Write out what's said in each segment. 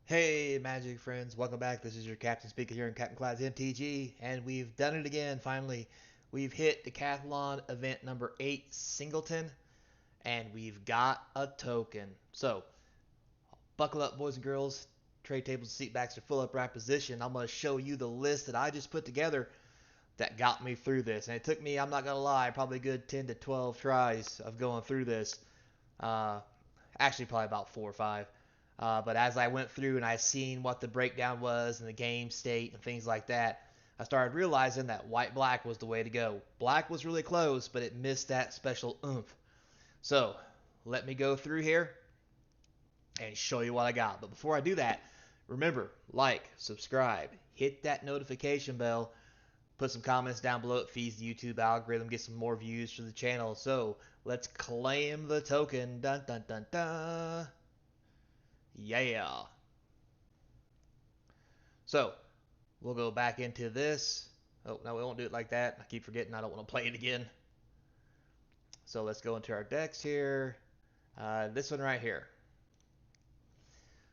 Hey, Magic friends, welcome back. This is your Captain speaker here in Capnclyde MTG, and we've done it again. Finally, we've hit Decathlon event number 8, Singleton, and we've got a token. So, buckle up, boys and girls. Tray tables and seat backs are full upright position. I'm going to show you the list that I just put together that got me through this. And it took me, I'm not going to lie, probably a good 10 to 12 tries of going through this. Uh, Actually, probably about 4 or 5. But as I went through and I seen what the breakdown was and the game state and things like that, I started realizing that white-black was the way to go. Black was really close, but it missed that special oomph. So let me go through here and show you what I got. But before I do that, remember, like, subscribe, hit that notification bell, put some comments down below. It feeds the YouTube algorithm, get some more views for the channel. So let's claim the token. Dun dun dun dun. Yeah. So we'll go back into this. Oh, no, we won't do it like that. I keep forgetting I don't want to play it again. So let's go into our decks here. This one right here.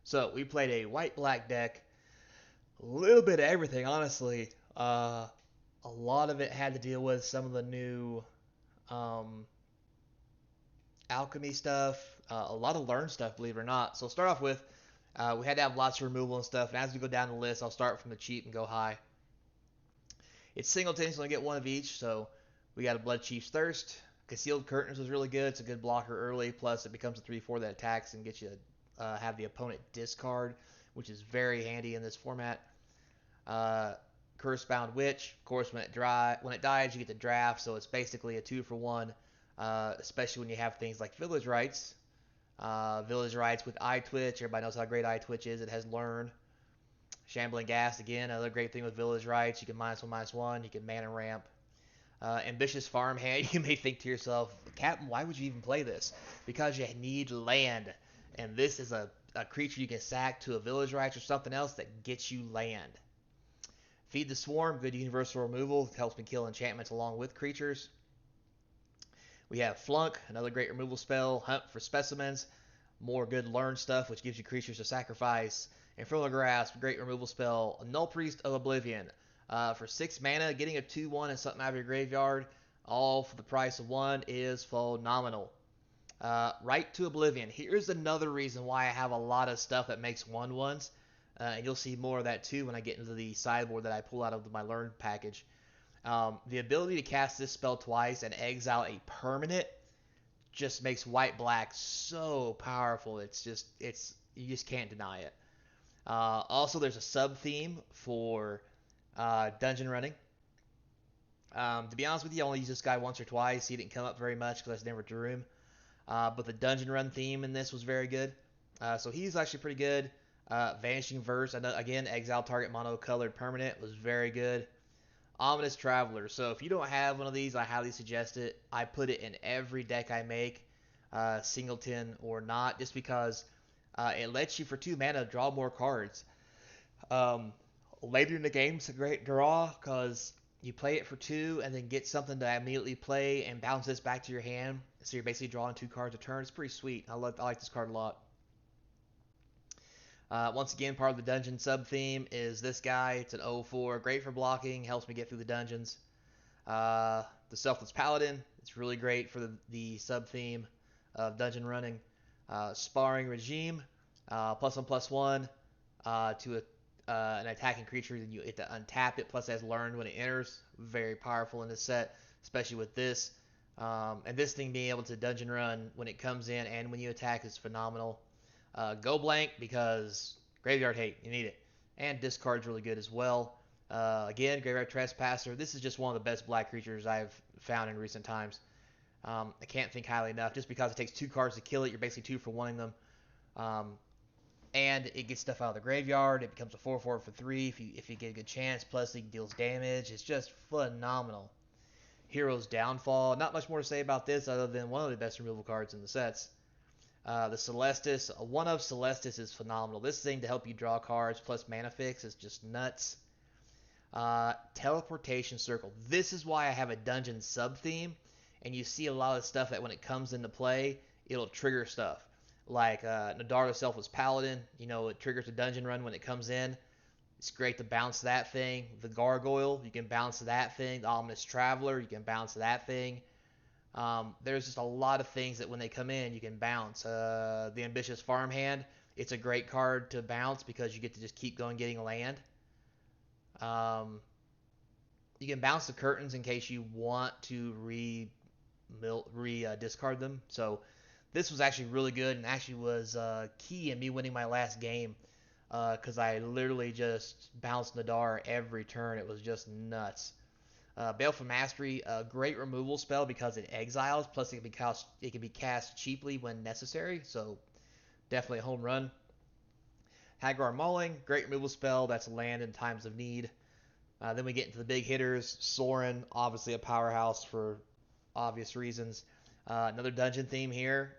So we played a white-black deck. A little bit of everything, honestly. A lot of it had to deal with some of the new um, alchemy stuff. A lot of learn stuff, believe it or not. So start off with, we had to have lots of removal and stuff. And as we go down the list, I'll start from the cheap and go high. It's Singleton, so I get one of each. So we got a Blood Chief's Thirst. Concealed Curtains was really good. It's a good blocker early. Plus, it becomes a 3/4 that attacks and gets you have the opponent discard, which is very handy in this format. Uh, Cursebound Witch, of course, when it dies, you get to draft. So it's basically a 2-for-1, especially when you have things like Village Rites. Village Rites with Eye Twitch. Everybody knows how great Eye Twitch is. It has Learn. Shambling Ghast, again, another great thing with Village Rites. You can -1/-1. You can mana ramp. Ambitious Farmhand. You may think to yourself, Captain, why would you even play this? Because you need land. And this is a creature you can sack to a Village Rites or something else that gets you land. Feed the Swarm, good universal removal. Helps me kill enchantments along with creatures. We have Flunk, another great removal spell. Hunt for specimens. More good learn stuff, which gives you creatures to sacrifice. And Fertile Grasp, great removal spell. Null Priest of Oblivion. For 6 mana, getting a 2/1 and something out of your graveyard, all for the price of 1, is phenomenal. Right to Oblivion. Here's another reason why I have a lot of stuff that makes 1/1s. And you'll see more of that too when I get into the sideboard that I pull out of my Learn package. The ability to cast this spell twice and exile a permanent just makes white-black so powerful. It's you just can't deny it. Also, there's a sub-theme for dungeon running. To be honest with you, I only used this guy once or twice. He didn't come up very much because I never drew him. But the dungeon run theme in this was very good. So he's actually pretty good. Vanishing Verse, again, exile target mono-colored permanent was very good. Ominous Traveler. So if you don't have one of these, I highly suggest it. I put it in every deck I make, Singleton or not, just because it lets you, for 2 mana, draw more cards. Um, Later in the game, it's a great draw because you play it for 2 and then get something to immediately play and bounce this back to your hand. So you're basically drawing 2 cards a turn. It's pretty sweet. I like this card a lot. Once again, part of the dungeon sub theme is this guy. It's an 0/4, great for blocking, helps me get through the dungeons. The Selfless Paladin, it's really great for the sub theme of dungeon running. Sparring Regime, +1/+1 to an attacking creature, then you get to untap it, plus it has learned when it enters. Very powerful in this set, especially with this. And this thing being able to dungeon run when it comes in and when you attack is phenomenal. Go blank because graveyard hate, you need it. And discard's really good as well. Again, Graveyard Trespasser. This is just one of the best black creatures I've found in recent times. I can't think highly enough. Just because it takes 2 cards to kill it, you're basically 2 for 1ing them. And it gets stuff out of the graveyard. It becomes a 4/4 for 3 if you get a good chance. Plus, it deals damage. It's just phenomenal. Hero's Downfall. Not much more to say about this other than one of the best removal cards in the sets. The Celestis, one of Celestis is phenomenal. This thing to help you draw cards plus mana fix is just nuts. Teleportation Circle. This is why I have a dungeon sub theme, and you see a lot of stuff that when it comes into play, it'll trigger stuff. Like Nadar itself was Paladin. You know, it triggers a dungeon run when it comes in. It's great to bounce that thing. The Gargoyle, you can bounce that thing. The Ominous Traveler, you can bounce that thing. There's just a lot of things that when they come in, you can bounce. The Ambitious Farmhand, it's a great card to bounce because you get to just keep going getting land. Um, you can bounce the curtains in case you want to discard them. So this was actually really good and actually was key in me winning my last game because I literally just bounced Nadar every turn. It was just nuts. Baleful Mastery, a great removal spell because it exiles, plus it can be cast cheaply when necessary, so definitely a home run. Hagar Mauling, great removal spell, that's land in times of need. Then we get into the big hitters. Soaring, obviously a powerhouse for obvious reasons. Another dungeon theme here.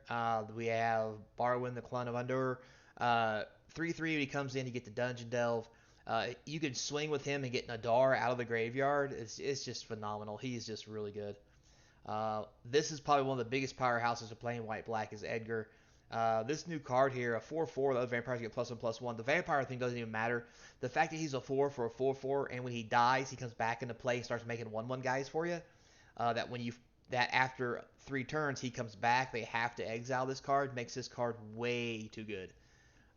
We have Barwin, the Clone of Undur. 3/3 when he comes in, you get the Dungeon Delve. You can swing with him and get Nadar out of the graveyard. It's just phenomenal. He's just really good. This is probably one of the biggest powerhouses of playing white-black is Edgar. This new card here, a 4/4, the other vampires get +1/+1. The vampire thing doesn't even matter. The fact that he's a 4 for a 4/4, and when he dies, he comes back into play and starts making 1/1 guys for you. That after 3 turns he comes back, they have to exile this card. Makes this card way too good.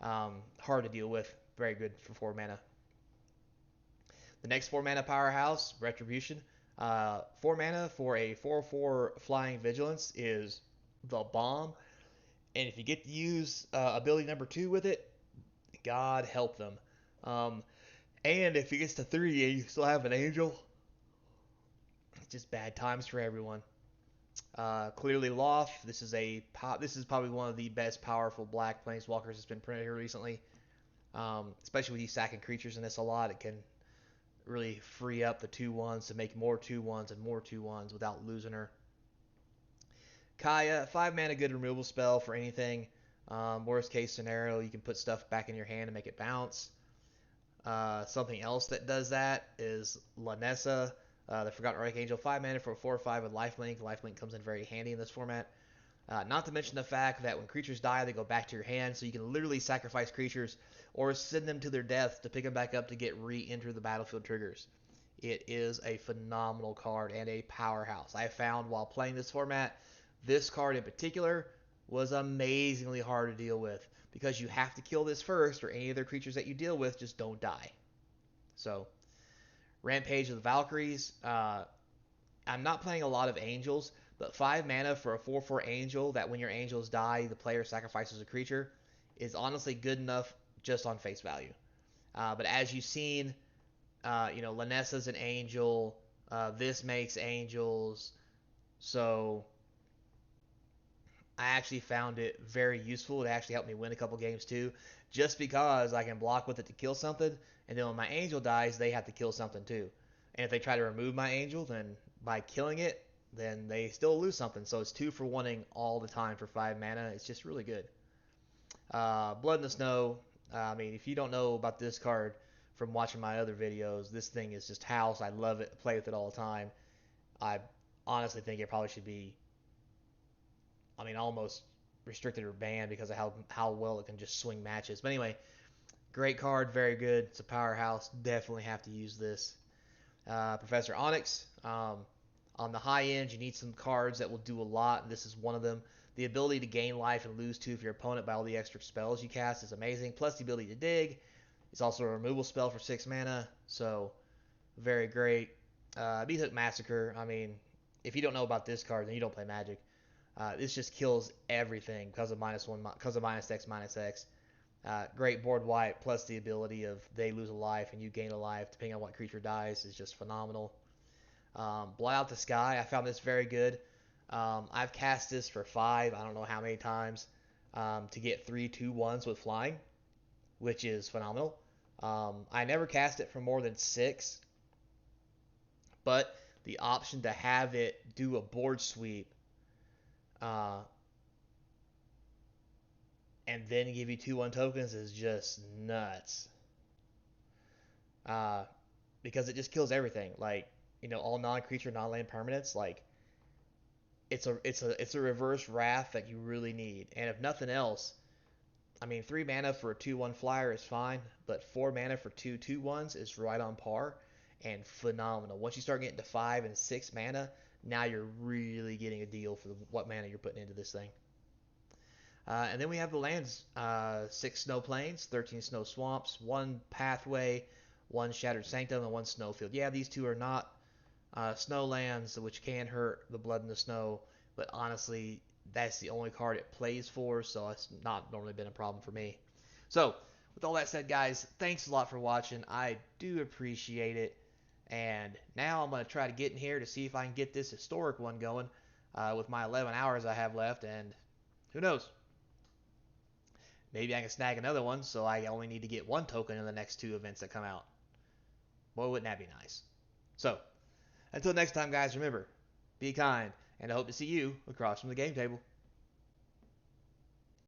Hard to deal with. Very good for 4 mana. The next 4 mana powerhouse, Retribution. 4 mana for a 4/4 flying vigilance is the bomb. And if you get to use ability number 2 with it, God help them. And if it gets to 3 and you still have an angel, it's just bad times for everyone. Clearly Loth. This is probably one of the best powerful black planeswalkers that's been printed here recently. Especially with you sacking creatures in this a lot, it can really free up the 2/1s to make more 2/1s and more 2/1s without losing her. Kaya, 5 mana good removal spell for anything. Worst case scenario, you can put stuff back in your hand and make it bounce. Something else that does that is Lanessa, the Forgotten Archangel. 5 mana for a 4/5 with lifelink. Lifelink comes in very handy in this format. Not to mention the fact that when creatures die, they go back to your hand, so you can literally sacrifice creatures or send them to their death to pick them back up to get re-enter the battlefield triggers. It is a phenomenal card and a powerhouse. I found while playing this format, this card in particular was amazingly hard to deal with because you have to kill this first or any other creatures that you deal with just don't die. So, Rampage of the Valkyries. I'm not playing a lot of angels, but 5 mana for a 4/4 angel that when your angels die, the player sacrifices a creature is honestly good enough just on face value. But as you've seen, Lanessa's an angel. This makes angels. So I actually found it very useful. It actually helped me win a couple games too, just because I can block with it to kill something, and then when my angel dies, they have to kill something too. And if they try to remove my angel, then by killing it, then they still lose something. So it's 2 for 1ing all the time for 5 mana. It's just really good. Blood in the Snow. I mean, if you don't know about this card from watching my other videos, this thing is just house. I love it. I play with it all the time. I honestly think it probably should be, almost restricted or banned because of how well it can just swing matches. But anyway, great card, very good. It's a powerhouse. Definitely have to use this. Professor Onyx. On the high end, you need some cards that will do a lot, and this is one of them. The ability to gain life and lose 2 for your opponent by all the extra spells you cast is amazing. Plus the ability to dig. It's also a removal spell for 6 mana, so very great. Beat Hook Massacre. I mean, if you don't know about this card, then you don't play Magic. This just kills everything because of -1, because of -X, -X. Great board wipe, plus the ability of they lose a life and you gain a life depending on what creature dies is just phenomenal. Blow Out the Sky, I found this very good. I've cast this for 5, I don't know how many times, to get 3 2/1s with flying, which is phenomenal. I never cast it for more than 6, but the option to have it do a board sweep and then give you 2/1 tokens is just nuts. Because it just kills everything. Like, all non-creature, non-land permanents. Like, it's a reverse wrath that you really need. And if nothing else, I mean, 3 mana for a 2/1 flyer is fine, but 4 mana for 2/2/1s is right on par and phenomenal. Once you start getting to 5 and 6 mana, now you're really getting a deal for what mana you're putting into this thing. And then we have the lands, 6 snow plains, 13 snow swamps, 1 pathway, 1 shattered sanctum, and 1 snowfield. Yeah, these two are not snow lands, which can hurt the blood in the snow, but honestly, that's the only card it plays for, so it's not normally been a problem for me. So, with all that said, guys, thanks a lot for watching. I do appreciate it. And now I'm going to try to get in here to see if I can get this historic one going with my 11 hours I have left. And who knows? Maybe I can snag another one so I only need to get 1 token in the next 2 events that come out. Boy, wouldn't that be nice? So, until next time, guys, remember, be kind, and I hope to see you across from the game table.